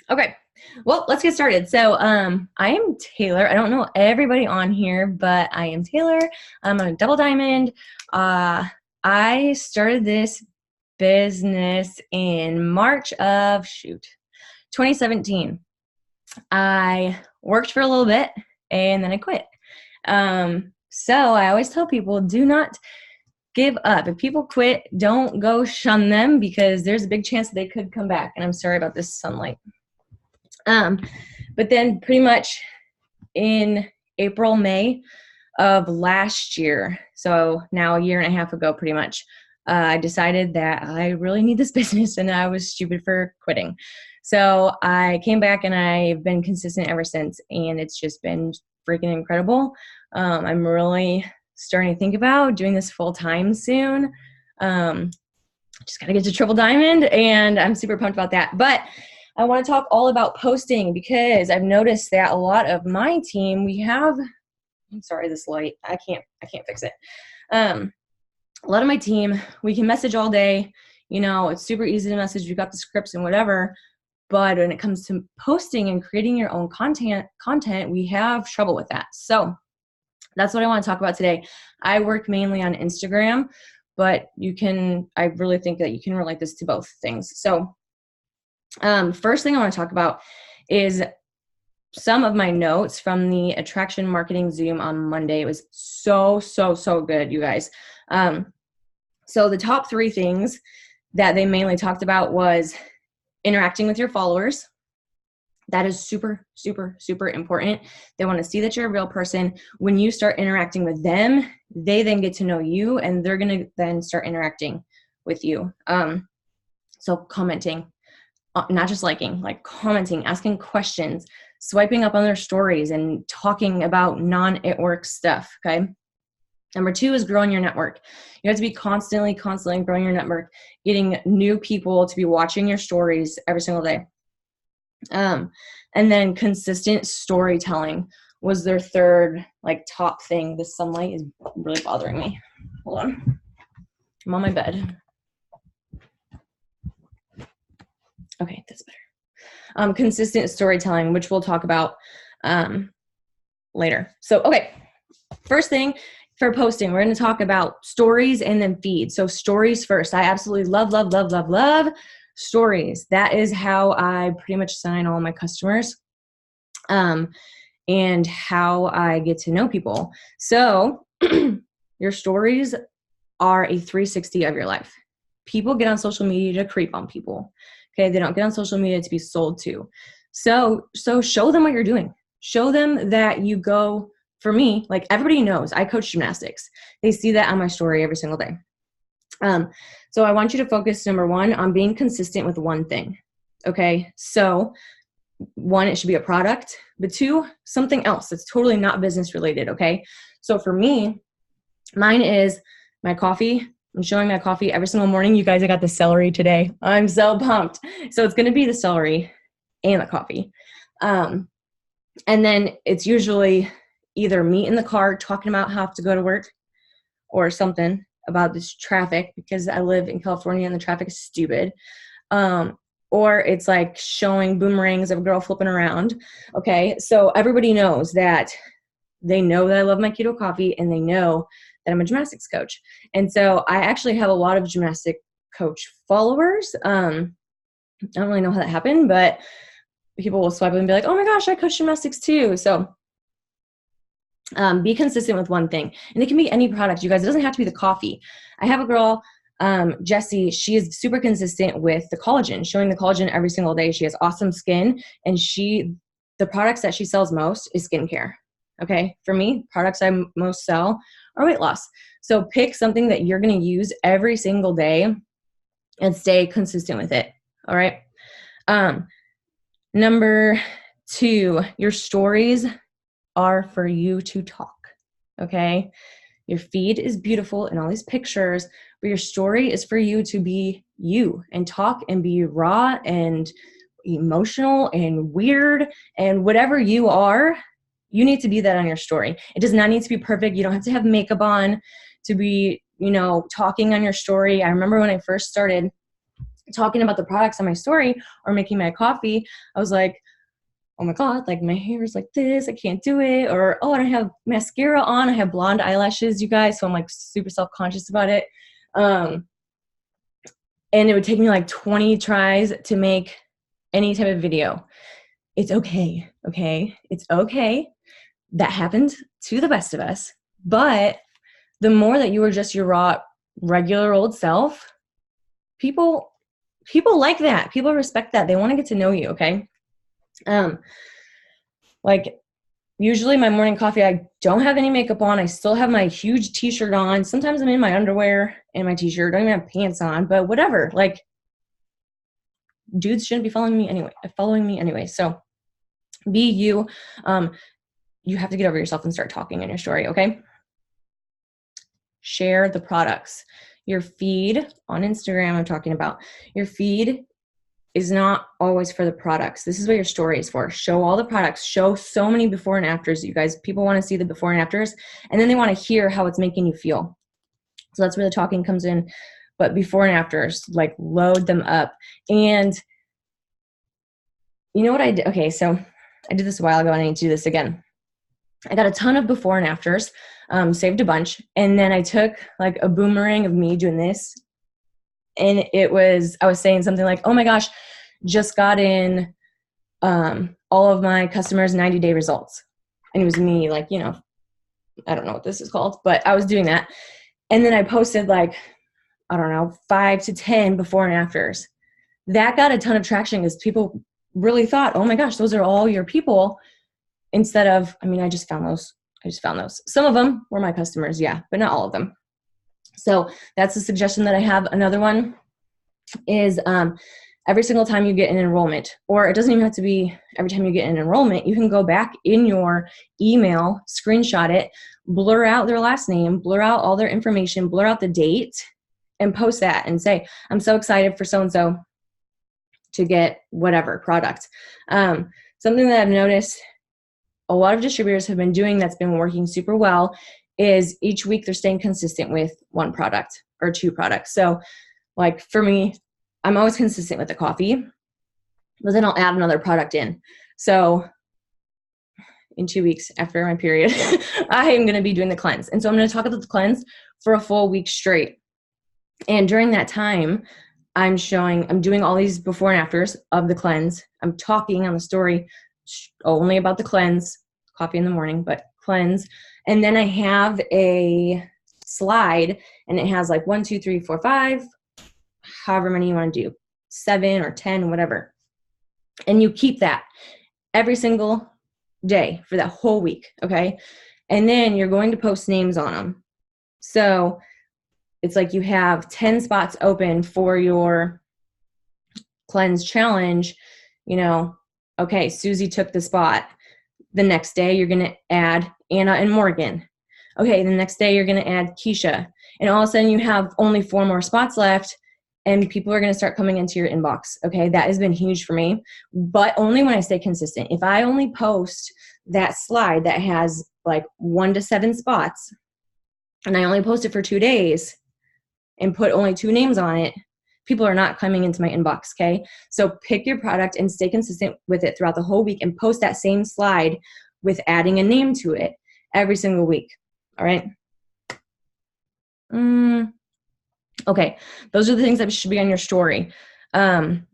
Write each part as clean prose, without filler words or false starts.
Okay, well, let's get started. So, I am Taylor. I don't know everybody on here, but I am Taylor. I'm a double diamond. I started this business in March of 2017. I worked for a little bit and then I quit. So I always tell people, do not give up. If people quit, don't go shun them because there's a big chance that they could come back. And I'm sorry about this sunlight. But then pretty much in April, May of last year, so now a year and a half ago pretty much, I decided that I really need this business and I was stupid for quitting. So I came back and I've been consistent ever since, and it's just been freaking incredible. I'm really starting to think about doing this full time soon. Just got to get to triple diamond and I'm super pumped about that. But I want to talk all about posting because I've noticed that a lot of my team, I'm sorry, this light, I can't fix it. A lot of my team, we can message all day, it's super easy to message. We've got the scripts and whatever, but when it comes to posting and creating your own content, we have trouble with that. So that's what I want to talk about today. I work mainly on Instagram, but I really think that you can relate this to both things. So first thing I want to talk about is some of my notes from the attraction marketing Zoom on Monday. It was so good, you guys. So the top 3 things that they mainly talked about was interacting with your followers. That is super important. They want to see that you're a real person. When you start interacting with them, they then get to know you and they're going to then start interacting with you. So commenting, not just liking, like commenting, asking questions, swiping up on their stories and talking about non-at-work stuff, okay? Number 2 is growing your network. You have to be constantly growing your network, getting new people to be watching your stories every single day. And then consistent storytelling was their third, top thing. This sunlight is really bothering me. Hold on. I'm on my bed. Okay, that's better. Consistent storytelling, which we'll talk about later. So, okay, first thing for posting, we're going to talk about stories and then feed. So stories first. I absolutely love stories. That is how I pretty much sign all my customers and how I get to know people. So your stories are a 360 of your life. People get on social media to creep on people. Okay, they don't get on social media to be sold to. So show them what you're doing. Show them that you go, for me, like everybody knows, I coach gymnastics. They see that on my story every single day. So I want you to focus, number 1, on being consistent with one thing. Okay, so 1, it should be a product, but 2, something else that's totally not business related. Okay, so for me, mine is my coffee. I'm showing my coffee every single morning. You guys, I got the celery today. I'm so pumped. So it's going to be the celery and the coffee. And then it's usually either me in the car talking about how I have to go to work or something about this traffic because I live in California and the traffic is stupid. Or it's like showing boomerangs of a girl flipping around. Okay, so everybody knows that they know that I love my keto coffee and they know that I'm a gymnastics coach. And so I actually have a lot of gymnastic coach followers. I don't really know how that happened, but people will swipe and be like, oh my gosh, I coach gymnastics too. So be consistent with one thing. And it can be any product, you guys. It doesn't have to be the coffee. I have a girl, Jessie, she is super consistent with the collagen, showing the collagen every single day. She has awesome skin, and the products that she sells most is skincare. Okay, for me, products I most sell are weight loss. So pick something that you're going to use every single day and stay consistent with it. All right. Number 2, your stories are for you to talk. Okay. Your feed is beautiful and all these pictures, but your story is for you to be you and talk and be raw and emotional and weird and whatever you are. You need to be that on your story. It does not need to be perfect. You don't have to have makeup on to be, talking on your story. I remember when I first started talking about the products on my story or making my coffee, I was like, oh my God, like my hair is like this, I can't do it. Or, oh, I don't have mascara on, I have blonde eyelashes, you guys. So I'm like super self-conscious about it. And it would take me like 20 tries to make any type of video. It's okay. Okay. It's okay. That happened to the best of us. But the more that you are just your raw, regular old self, people like that. People respect that. They want to get to know you. Okay. Like usually my morning coffee, I don't have any makeup on. I still have my huge t-shirt on. Sometimes I'm in my underwear and my t-shirt. Don't even have pants on, but whatever. Like dudes shouldn't be following me anyway. So be you. You have to get over yourself and start talking in your story. Okay. Share the products. Your feed on Instagram, I'm talking about. Your feed is not always for the products. This is what your story is for. Show all the products. Show so many before and afters, you guys. People want to see the before and afters, and then they want to hear how it's making you feel. So that's where the talking comes in. But before and afters, like load them up. And you know what I did? Okay, so I did this a while ago and I need to do this again. I got a ton of before and afters, saved a bunch. And then I took like a boomerang of me doing this. And I was saying something like, oh my gosh, just got in all of my customers' 90-day results. And it was me, like, you know, I don't know what this is called, but I was doing that. And then I posted like, I don't know, 5 to 10 before and afters. That got a ton of traction because people really thought, oh my gosh, those are all your people. Instead of, I mean, I just found those. Some of them were my customers, yeah, but not all of them. So that's a suggestion that I have. Another one is every single time you get an enrollment, or it doesn't even have to be every time you get an enrollment, you can go back in your email, screenshot it, blur out their last name, blur out all their information, blur out the date, and post that and say, I'm so excited for so-and-so to get whatever product. Something that I've noticed a lot of distributors have been doing that's been working super well is each week they're staying consistent with one product or two products. So like for me, I'm always consistent with the coffee, but then I'll add another product in. So in 2 weeks after my period, I am going to be doing the cleanse. And so I'm going to talk about the cleanse for a full week straight. And during that time, I'm doing all these before and afters of the cleanse. I'm talking on the story only about the cleanse, coffee in the morning, but cleanse. And then I have a slide and it has like 1, 2, 3, 4, 5, however many you want to do, 7 or 10, whatever. And you keep that every single day for that whole week. Okay. And then you're going to post names on them. So it's like you have 10 spots open for your cleanse challenge, you know, okay, Susie took the spot. The next day, you're going to add Anna and Morgan. Okay, the next day, you're going to add Keisha. And all of a sudden, you have only 4 more spots left, and people are going to start coming into your inbox. Okay, that has been huge for me, but only when I stay consistent. If I only post that slide that has like 1 to 7 spots, and I only post it for 2 days and put only 2 names on it, people are not coming into my inbox, okay? So pick your product and stay consistent with it throughout the whole week and post that same slide with adding a name to it every single week, all right? Okay, those are the things that should be on your story. Something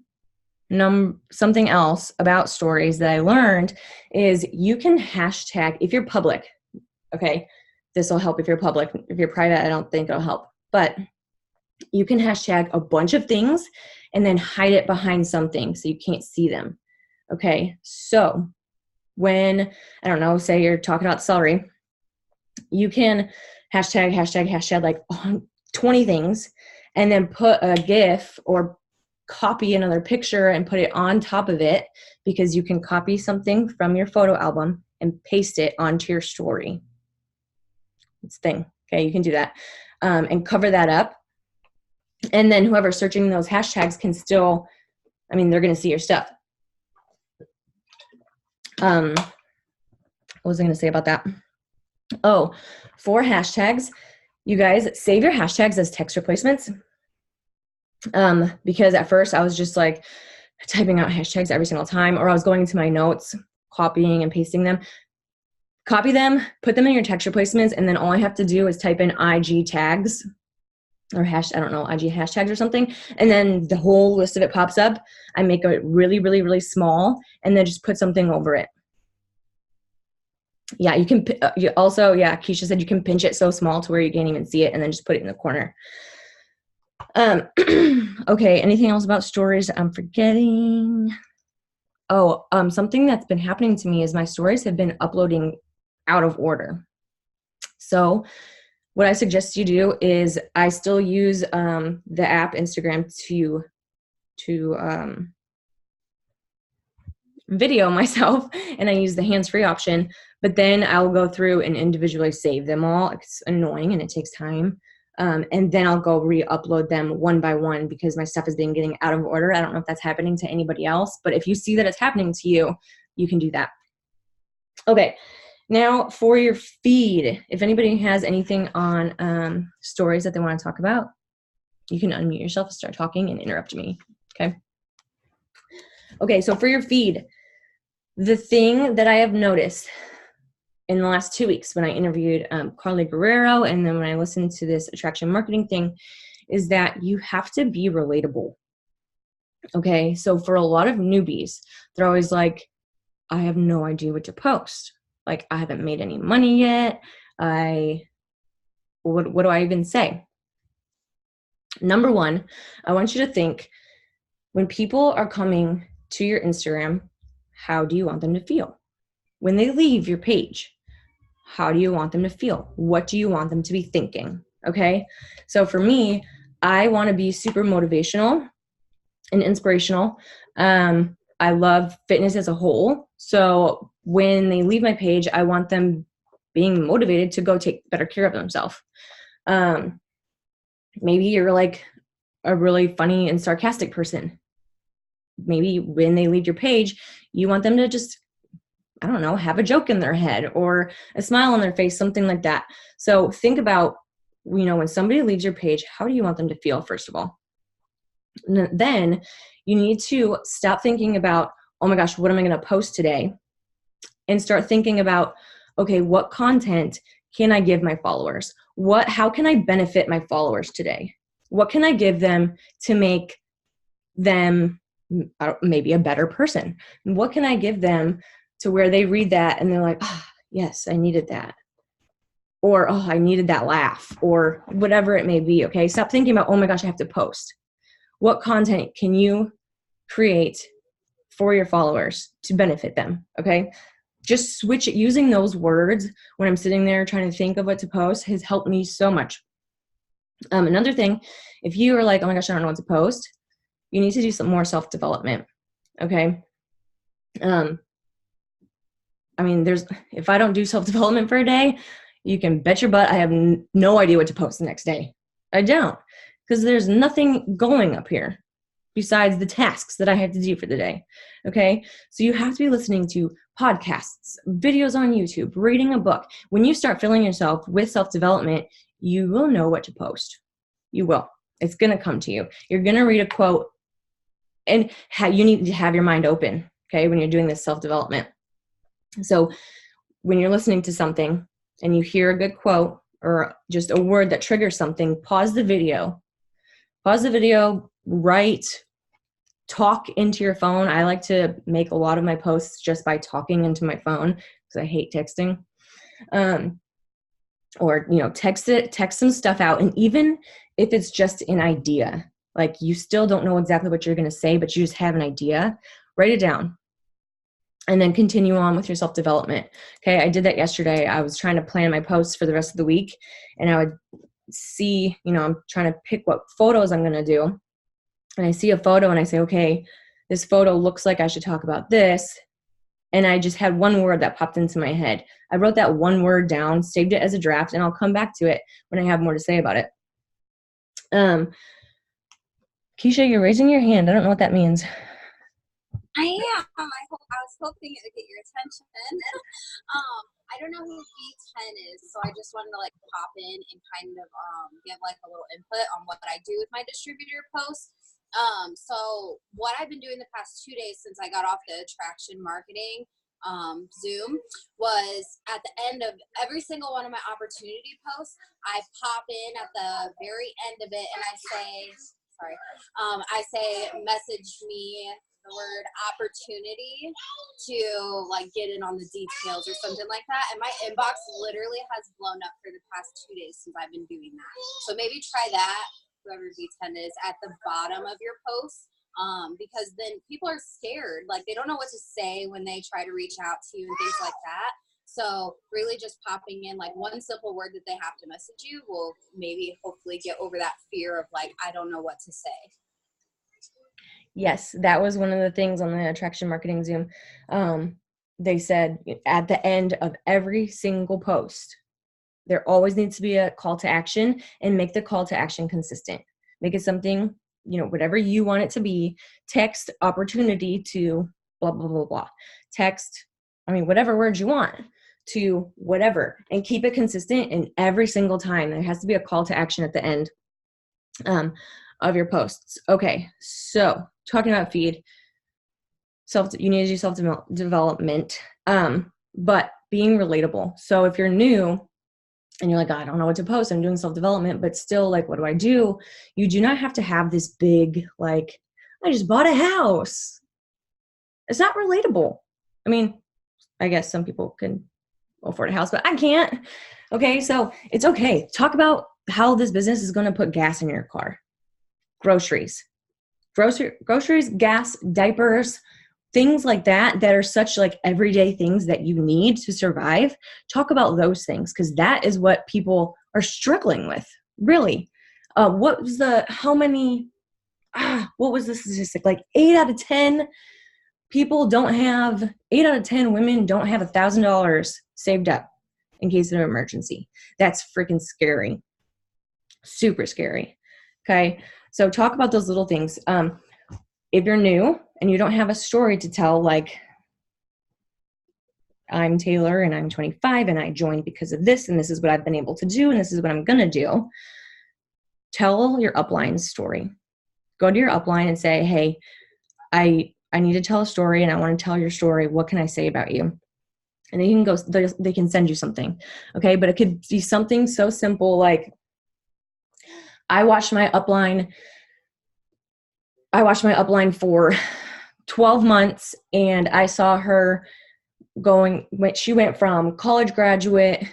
else about stories that I learned is you can hashtag, if you're public, okay? This will help if you're public. If you're private, I don't think it'll help, but you can hashtag a bunch of things and then hide it behind something so you can't see them. Okay, so when, I don't know, say you're talking about celery, you can hashtag like 20 things and then put a GIF or copy another picture and put it on top of it, because you can copy something from your photo album and paste it onto your story. It's a thing, okay, you can do that and cover that up. And then whoever's searching those hashtags can still, I mean, they're going to see your stuff. What was I going to say about that? Oh, for hashtags, you guys save your hashtags as text replacements. Because at first I was just like typing out hashtags every single time, or I was going into my notes, copying and pasting them. Copy them, put them in your texture placements, and then all I have to do is type in IG tags or I don't know, IG hashtags or something, and then the whole list of it pops up. I make it really, really, really small, and then just put something over it. Yeah, you can you also, yeah, Keisha said you can pinch it so small to where you can't even see it, and then just put it in the corner. Okay, anything else about stories I'm forgetting? Oh, something that's been happening to me is my stories have been uploading out of order. So what I suggest you do is I still use the app Instagram to video myself, and I use the hands-free option, but then I'll go through and individually save them all. It's annoying and it takes time. And then I'll go re-upload them one by one because my stuff has been getting out of order. I don't know if that's happening to anybody else, but if you see that it's happening to you, you can do that. Okay, now for your feed, if anybody has anything on stories that they want to talk about, you can unmute yourself and start talking and interrupt me, okay? Okay, so for your feed, the thing that I have noticed in the last 2 weeks when I interviewed Carly Guerrero and then when I listened to this attraction marketing thing is that you have to be relatable. Okay, so for a lot of newbies, they're always like, I have no idea what to post. Like, I haven't made any money yet. What do I even say? Number one, I want you to think, when people are coming to your Instagram, how do you want them to feel? When they leave your page, how do you want them to feel? What do you want them to be thinking? Okay, so for me, I want to be super motivational and inspirational. I love fitness as a whole. So when they leave my page, I want them being motivated to go take better care of themselves. Maybe you're like a really funny and sarcastic person. Maybe when they leave your page, you want them to just, I don't know, have a joke in their head or a smile on their face, something like that. So think about, when somebody leaves your page, how do you want them to feel, first of all? And then you need to stop thinking about, oh my gosh, what am I going to post today? And start thinking about, okay, what content can I give my followers? How can I benefit my followers today? What can I give them to make them maybe a better person? What can I give them to where they read that and they're like, oh, yes, I needed that. Or, oh, I needed that laugh, or whatever it may be, okay? Stop thinking about, oh my gosh, I have to post. What content can you create for your followers to benefit them, okay? Just switch it. Using those words when I'm sitting there trying to think of what to post has helped me so much. Another thing, if you are like, oh my gosh, I don't know what to post, you need to do some more self-development, okay? If I don't do self-development for a day, you can bet your butt I have no idea what to post the next day. I don't, because there's nothing going up here besides the tasks that I have to do for the day, okay? So you have to be listening to podcasts, videos on YouTube, reading a book. When you start filling yourself with self-development, you will know what to post. You will. It's going to come to you. You're going to read a quote, and you need to have your mind open, okay, when you're doing this self-development. So when you're listening to something and you hear a good quote or just a word that triggers something, pause the video, write, talk into your phone. I like to make a lot of my posts just by talking into my phone because I hate texting. Or, text some stuff out. And even if it's just an idea, like you still don't know exactly what you're going to say, but you just have an idea, write it down. And then continue on with your self-development. Okay, I did that yesterday. I was trying to plan my posts for the rest of the week, and I would see, I'm trying to pick what photos I'm going to do. And I see a photo and I say, okay, this photo looks like I should talk about this. And I just had one word that popped into my head. I wrote that one word down, saved it as a draft, and I'll come back to it when I have more to say about it. Keisha, you're raising your hand. I don't know what that means. I am. I was hoping it would get your attention. I don't know who V10 is, so I just wanted to like pop in and kind of give like a little input on what I do with my distributor posts. So what I've been doing the past 2 days since I got off the attraction marketing Zoom was at the end of every single one of my opportunity posts, I pop in at the very end of it and I say, sorry, I say, message me the word opportunity to like get in on the details or something like that. And my inbox literally has blown up for the past 2 days since I've been doing that. So maybe try that, whoever V10 is, at the bottom of your post. Because then people are scared. Like they don't know what to say when they try to reach out to you and things like that. So really just popping in like one simple word that they have to message you will maybe hopefully get over that fear of like, I don't know what to say. Yes, that was one of the things on the attraction marketing Zoom. They said at the end of every single post, there always needs to be a call to action, and make the call to action consistent. Make it something, whatever you want it to be. Text opportunity to blah, blah, blah, blah. Text, whatever words you want to whatever, and keep it consistent. And every single time there has to be a call to action at the end of your posts. Okay, so talking about feed, you need to do self-development, but being relatable. So if you're new and you're like, I don't know what to post, I'm doing self-development, but still, like, what do? You do not have to have this big, like, I just bought a house. It's not relatable. I guess some people can afford a house, but I can't. Okay, so it's okay. Talk about how this business is going to put gas in your car. Groceries, gas, diapers, things like that are such like everyday things that you need to survive. Talk about those things, because that is what people are struggling with, really. What was the statistic? Like 8 out of 10 women don't have $1,000 saved up in case of an emergency. That's freaking scary. Super scary. Okay, so talk about those little things. If you're new and you don't have a story to tell, like, I'm Taylor and I'm 25 and I joined because of this, and this is what I've been able to do, and this is what I'm going to do. Tell your upline story. Go to your upline and say, hey, I need to tell a story and I want to tell your story. What can I say about you? And they can send you something. Okay, but it could be something so simple like, I watched my upline for 12 months and I saw her she went from college graduate,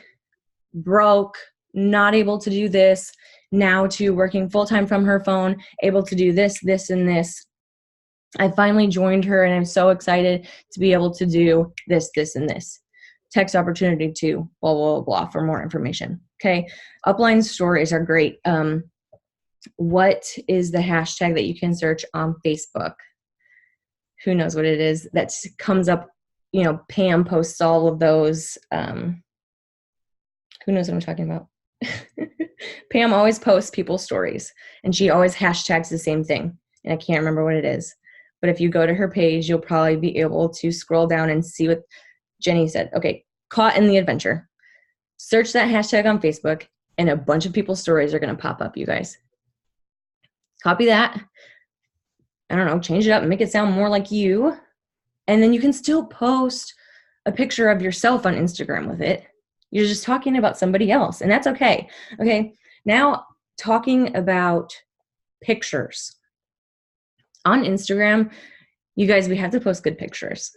broke, not able to do this, now to working full-time from her phone, able to do this, this, and this. I finally joined her and I'm so excited to be able to do this, this, and this. Text opportunity to blah, blah, blah for more information. Okay. Upline stories are great. What is the hashtag that you can search on Facebook? Who knows what it is that comes up? Pam posts all of those. Who knows what I'm talking about? Pam always posts people's stories and she always hashtags the same thing. And I can't remember what it is. But if you go to her page, you'll probably be able to scroll down and see what Jenny said. Okay, caught in the adventure. Search that hashtag on Facebook and a bunch of people's stories are going to pop up, you guys. Copy that. I don't know, change it up and make it sound more like you. And then you can still post a picture of yourself on Instagram with it. You're just talking about somebody else, and that's okay. Okay, now talking about pictures. On Instagram, you guys, we have to post good pictures.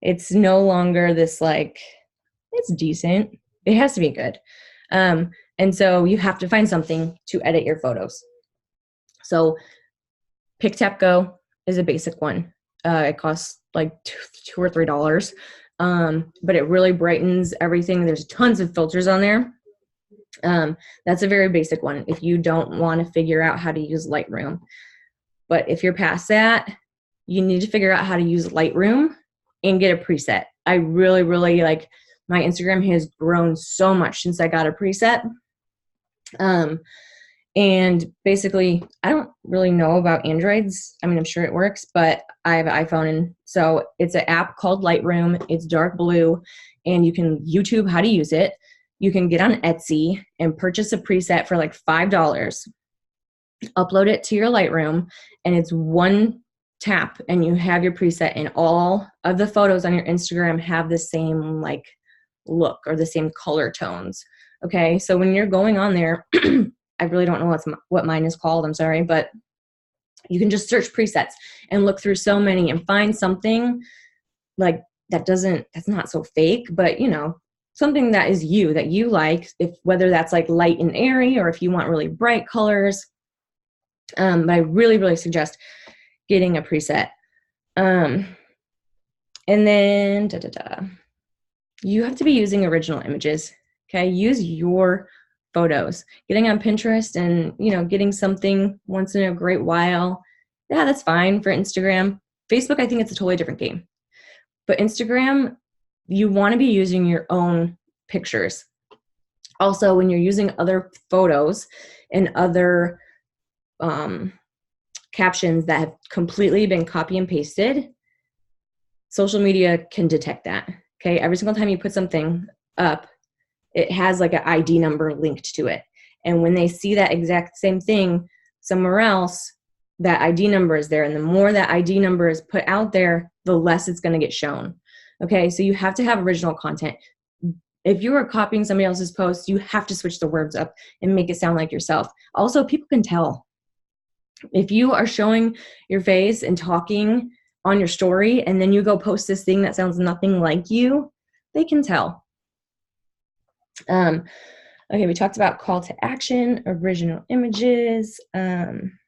It's no longer this like, it's decent. It has to be good. And so you have to find something to edit your photos. So Pick Tap Go is a basic one. It costs like $2 or $3, but it really brightens everything. There's tons of filters on there. That's a very basic one if you don't want to figure out how to use Lightroom. But if you're past that, you need to figure out how to use Lightroom and get a preset. I really, really like, my Instagram has grown so much since I got a preset. And basically, I don't really know about Androids. I mean, I'm sure it works, but I have an iPhone. And so it's an app called Lightroom. It's dark blue, and you can YouTube how to use it. You can get on Etsy and purchase a preset for like $5, upload it to your Lightroom, and it's one tap and you have your preset, and all of the photos on your Instagram have the same like look or the same color tones. Okay, so when you're going on there, I really don't know what mine is called, I'm sorry, but you can just search presets and look through so many and find something like that's not so fake, but you know, something that is you, that you like, if whether that's like light and airy or if you want really bright colors. But I really, really suggest getting a preset. And then you have to be using original images. Okay, use your photos. Getting on Pinterest and, you know, getting something once in a great while, yeah, that's fine for Instagram. Facebook, I think it's a totally different game. But Instagram, you want to be using your own pictures. Also, when you're using other photos and other captions that have completely been copy and pasted, social media can detect that. Okay, every single time you put something up, it has like an ID number linked to it. And when they see that exact same thing somewhere else, that ID number is there. And the more that ID number is put out there, the less it's going to get shown. Okay, so you have to have original content. If you are copying somebody else's post, you have to switch the words up and make it sound like yourself. Also, people can tell. If you are showing your face and talking on your story and then you go post this thing that sounds nothing like you, they can tell. Okay, we talked about call to action, original images. One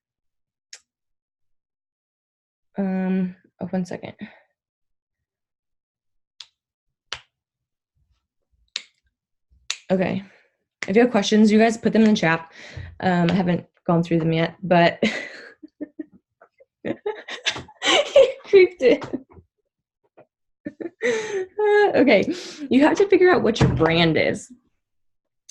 second. Okay, if you have questions, you guys put them in the chat. I haven't gone through them yet, but he creeped it. Okay, you have to figure out what your brand is.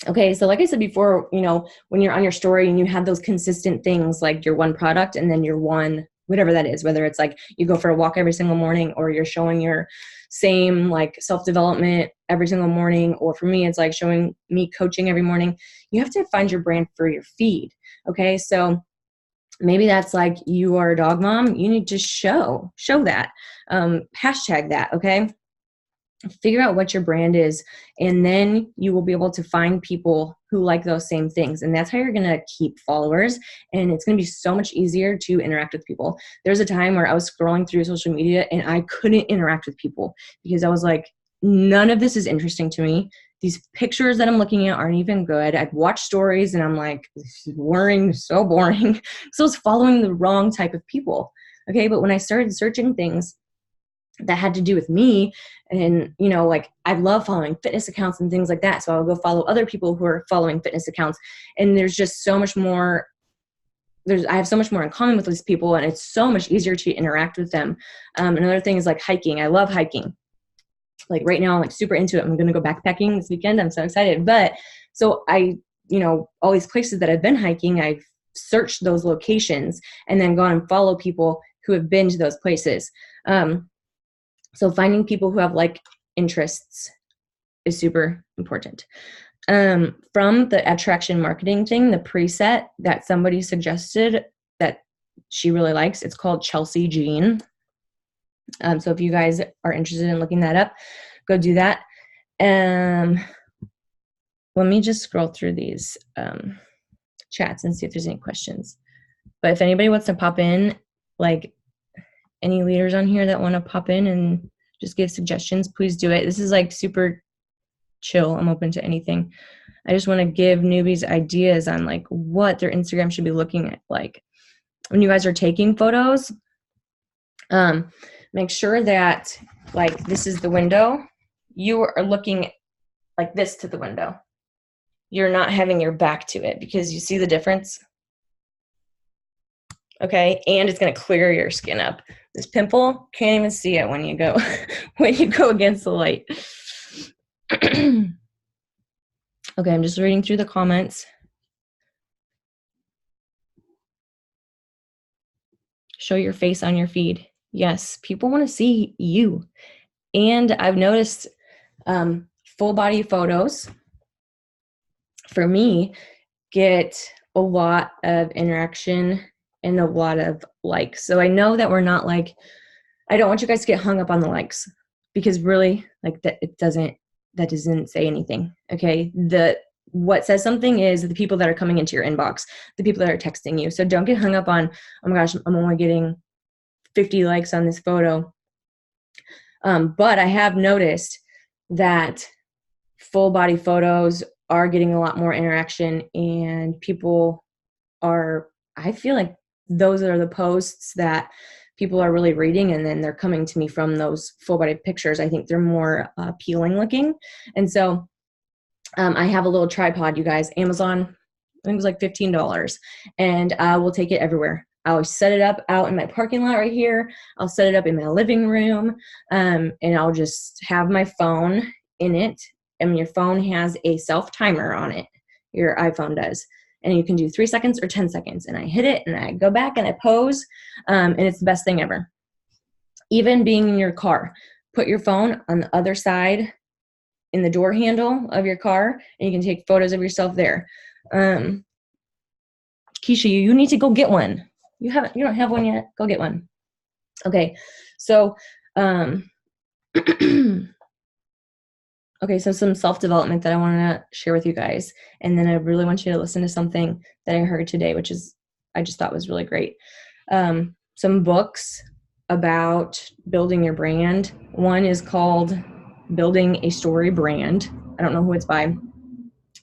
Okay, so like I said before, you know, when you're on your story and you have those consistent things like your one product and then your one, whatever that is, whether it's like you go for a walk every single morning or you're showing your same like self-development every single morning, or for me, it's like showing me coaching every morning, you have to find your brand for your feed. Okay, so maybe that's like you are a dog mom, you need to show that, hashtag that, okay? Figure out what your brand is, and then you will be able to find people who like those same things, and that's how you're going to keep followers, and it's going to be so much easier to interact with people. There's a time where I was scrolling through social media and I couldn't interact with people because I was like, none of this is interesting to me. These pictures that I'm looking at aren't even good. I'd watch stories and I'm like, this is boring, so boring. So I was following the wrong type of people. Okay, but when I started searching things that had to do with me, and you know, like I love following fitness accounts and things like that, so I'll go follow other people who are following fitness accounts, and there's just so much more, I have so much more in common with these people, and it's so much easier to interact with them. Another thing is like hiking. I love hiking. Like right now I'm like super into it. I'm gonna go backpacking this weekend. I'm so excited. But so I, you know, all these places that I've been hiking, I've searched those locations and then gone and follow people who have been to those places. So finding people who have like interests is super important. From the attraction marketing thing, the preset that somebody suggested that she really likes, it's called Chelsea Jean. So if you guys are interested in looking that up, go do that. Let me just scroll through these chats and see if there's any questions. But if anybody wants to pop in, like any leaders on here that want to pop in and just give suggestions, please do it. This is like super chill. I'm open to anything. I just want to give newbies ideas on like what their Instagram should be looking at. Like when you guys are taking photos, make sure that like this is the window. You are looking like this to the window. You're not having your back to it, because you see the difference. Okay, and it's going to clear your skin up. This pimple, can't even see it when you go when you go against the light. Okay, I'm just reading through the comments. Show your face on your feed. Yes, people want to see you. And I've noticed full body photos for me get a lot of interaction and a lot of likes. So I know that we're not like, I don't want you guys to get hung up on the likes, because really, like, that doesn't say anything. Okay. What says something is the people that are coming into your inbox, the people that are texting you. So don't get hung up on, oh my gosh, I'm only getting 50 likes on this photo. But I have noticed that full body photos are getting a lot more interaction, and people are, I feel like those are the posts that people are really reading, and then they're coming to me from those full body pictures. I think they're more appealing looking. And so I have a little tripod, you guys, Amazon, I think it was like $15, and I will take it everywhere. I'll set it up out in my parking lot right here. I'll set it up in my living room, and I'll just have my phone in it. And your phone has a self timer on it. Your iPhone does. And you can do 3 seconds or 10 seconds. And I hit it and I go back and I pose. And it's the best thing ever. Even being in your car, put your phone on the other side in the door handle of your car, and you can take photos of yourself there. Keisha, you need to go get one. You don't have one yet? Go get one. Okay. So, okay, so some self-development that I want to share with you guys. And then I really want you to listen to something that I heard today, which is, I just thought was really great. Some books about building your brand. One is called Building a Story Brand. I don't know who it's by,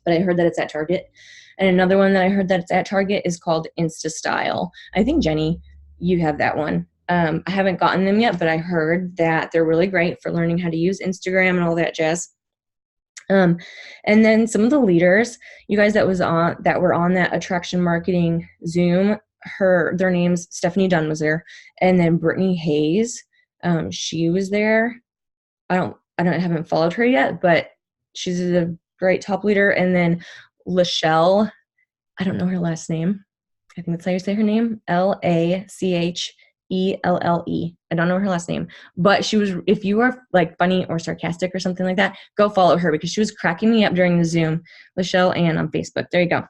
but I heard that it's at Target. And another one that I heard that it's at Target is called Insta Style. I think, Jenny, you have that one. I haven't gotten them yet, but I heard that they're really great for learning how to use Instagram and all that jazz. And then some of the leaders, you guys that were on that attraction marketing Zoom, their names, Stephanie Dunn was there, and then Brittany Hayes, she was there. I haven't followed her yet, but she's a great top leader. And then Lachelle, I don't know her last name. I think that's how you say her name, Lachelle. I don't know her last name, but she was, if you are like funny or sarcastic or something like that, go follow her, because she was cracking me up during the Zoom. Lachelle Ann on Facebook. There you go.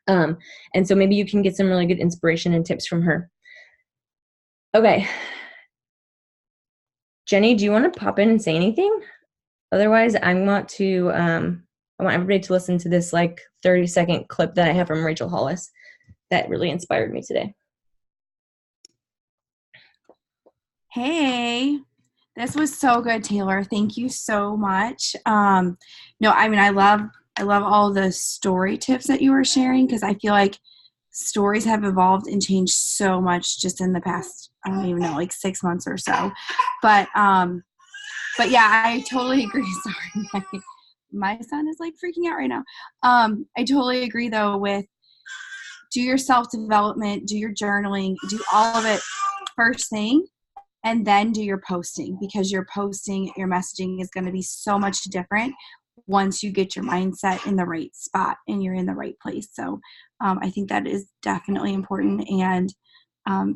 And so maybe you can get some really good inspiration and tips from her. Okay. Jenny, do you want to pop in and say anything? Otherwise, I want everybody to listen to this like 30-second clip that I have from Rachel Hollis that really inspired me today. Hey, this was so good, Taylor. Thank you so much. No, I mean, I love all the story tips that you were sharing, because I feel like stories have evolved and changed so much just in the past, I don't even know, like 6 months or so. But yeah, I totally agree. Sorry, my son is like freaking out right now. I totally agree though with do your self-development, do your journaling, do all of it first thing, and then do your posting, because your messaging is going to be so much different once you get your mindset in the right spot and you're in the right place. So I think that is definitely important. And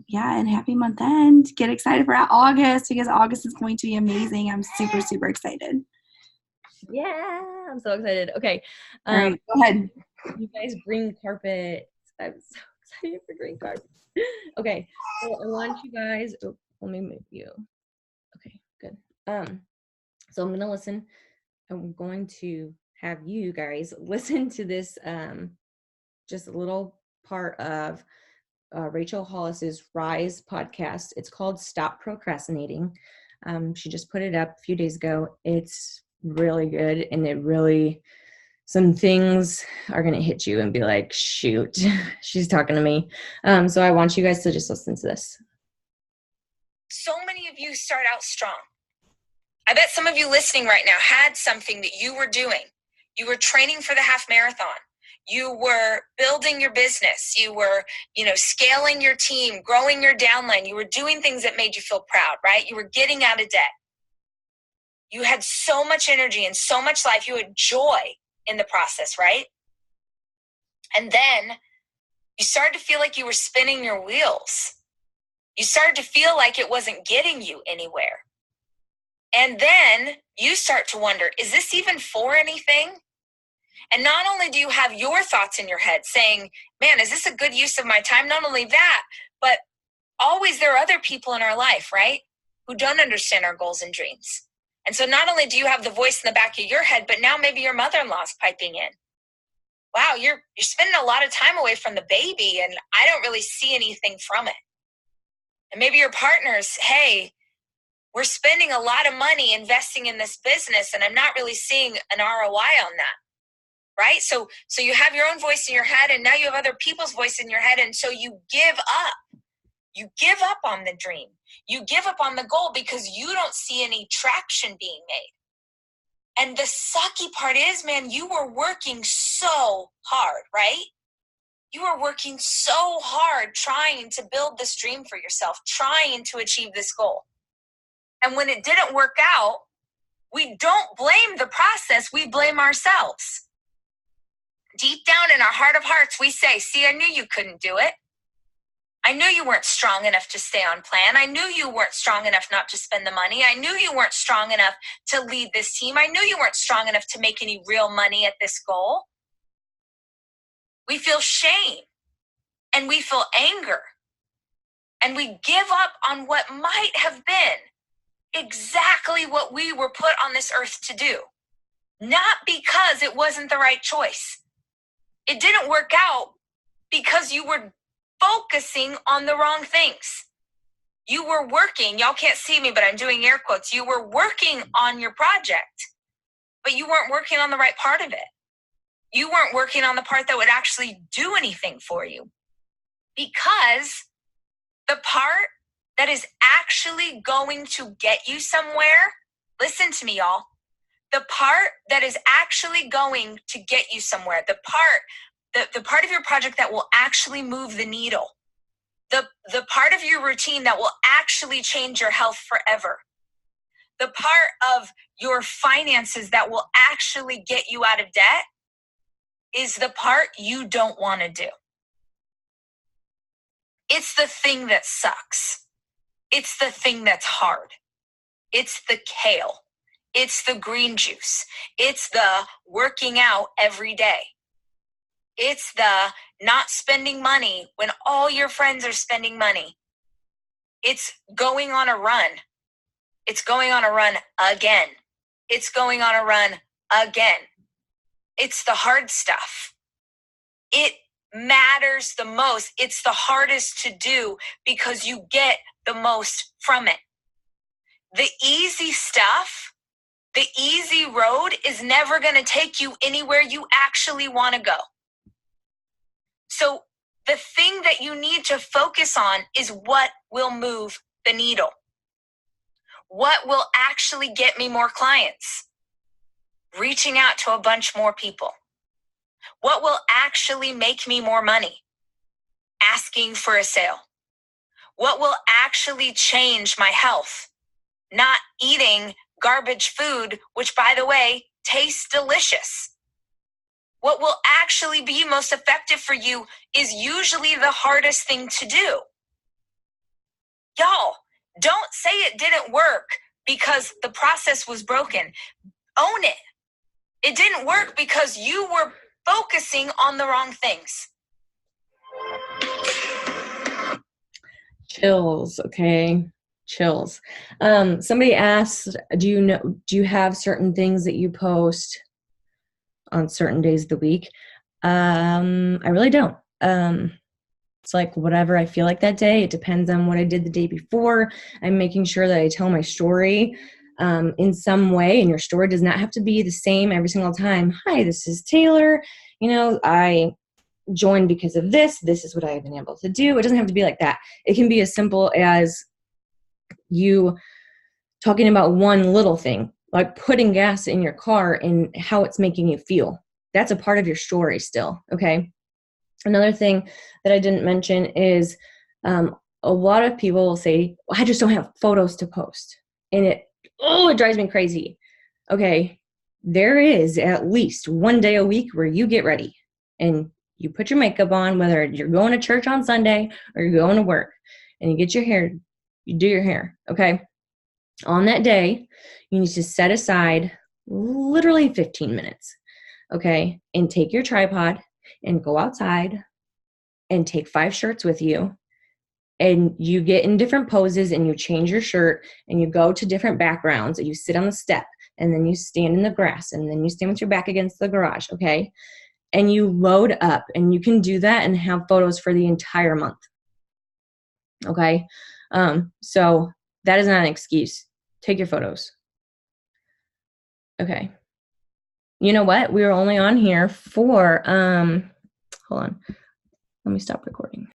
yeah, and happy month end. Get excited for August, because August is going to be amazing. I'm super, super excited. Yeah, I'm so excited. Okay. All right, go ahead. You guys, green carpet. I'm so excited for green carpet. Okay. So I want you guys, let me move you. Okay, good. So I'm going to have you guys listen to this, just a little part of Rachel Hollis's Rise podcast. It's called Stop Procrastinating. She just put it up a few days ago. It's really good, and some things are going to hit you and be like, shoot, she's talking to me. So I want you guys to just listen to this. So many of you start out strong. I bet some of you listening right now had something that you were doing. You were training for the half marathon. You were building your business. You were, scaling your team, growing your downline. You were doing things that made you feel proud, right? You were getting out of debt. You had so much energy and so much life. You had joy in the process, right? And then you started to feel like you were spinning your wheels. You started to feel like it wasn't getting you anywhere. And then you start to wonder, is this even for anything? And not only do you have your thoughts in your head saying, man, is this a good use of my time? Not only that, but always there are other people in our life, right, who don't understand our goals and dreams. And so not only do you have the voice in the back of your head, but now maybe your mother-in-law's piping in. Wow, you're spending a lot of time away from the baby, and I don't really see anything from it. And maybe your partner's, hey, we're spending a lot of money investing in this business, and I'm not really seeing an ROI on that, right? So you have your own voice in your head, and now you have other people's voice in your head, and so you give up. You give up on the dream. You give up on the goal because you don't see any traction being made. And the sucky part is, man, you were working so hard, right? You were working so hard trying to build this dream for yourself, trying to achieve this goal. And when it didn't work out, we don't blame the process, we blame ourselves. Deep down in our heart of hearts, we say, see, I knew you couldn't do it. I knew you weren't strong enough to stay on plan. I knew you weren't strong enough not to spend the money. I knew you weren't strong enough to lead this team. I knew you weren't strong enough to make any real money at this goal. We feel shame and we feel anger and we give up on what might have been exactly what we were put on this earth to do. Not because it wasn't the right choice. It didn't work out because you were focusing on the wrong things. You were working, y'all can't see me, but I'm doing air quotes. You were working on your project, but you weren't working on the right part of it. You weren't working on the part that would actually do anything for you. Because the part that is actually going to get you somewhere, listen to me, y'all. The part that is actually going to get you somewhere, the part of your project that will actually move the needle, the part of your routine that will actually change your health forever, the part of your finances that will actually get you out of debt is the part you don't want to do. It's the thing that sucks. It's the thing that's hard. It's the kale. It's the green juice. It's the working out every day. It's the not spending money when all your friends are spending money. It's going on a run. It's going on a run again. It's going on a run again. It's the hard stuff. It matters the most. It's the hardest to do because you get the most from it. The easy stuff, the easy road is never going to take you anywhere you actually want to go. So the thing that you need to focus on is what will move the needle. What will actually get me more clients? Reaching out to a bunch more people. What will actually make me more money? Asking for a sale. What will actually change my health? Not eating garbage food, which, by the way, tastes delicious. What will actually be most effective for you is usually the hardest thing to do. Y'all, don't say it didn't work because the process was broken. Own it. It didn't work because you were focusing on the wrong things. Chills, okay? Chills. Somebody asked, do you have certain things that you post on certain days of the week? I really don't. It's like whatever I feel like that day. It depends on what I did the day before. I'm making sure that I tell my story in some way, and your story does not have to be the same every single time. Hi, this is Taylor. I joined because of this. This is what I've been able to do. It doesn't have to be like that. It can be as simple as you talking about one little thing, like putting gas in your car and how it's making you feel. That's a part of your story still, okay? Another thing that I didn't mention is a lot of people will say, I just don't have photos to post. And it drives me crazy. Okay, there is at least one day a week where you get ready and you put your makeup on, whether you're going to church on Sunday or you're going to work. and you get your hair, you do your hair, okay? On that day, you need to set aside literally 15 minutes, okay? And take your tripod and go outside and take 5 shirts with you, and you get in different poses and you change your shirt and you go to different backgrounds and you sit on the step and then you stand in the grass and then you stand with your back against the garage, okay? And you load up, and you can do that and have photos for the entire month, okay? So that is not an excuse. Take your photos. Okay. You know what? We were only on here for, hold on. Let me stop recording.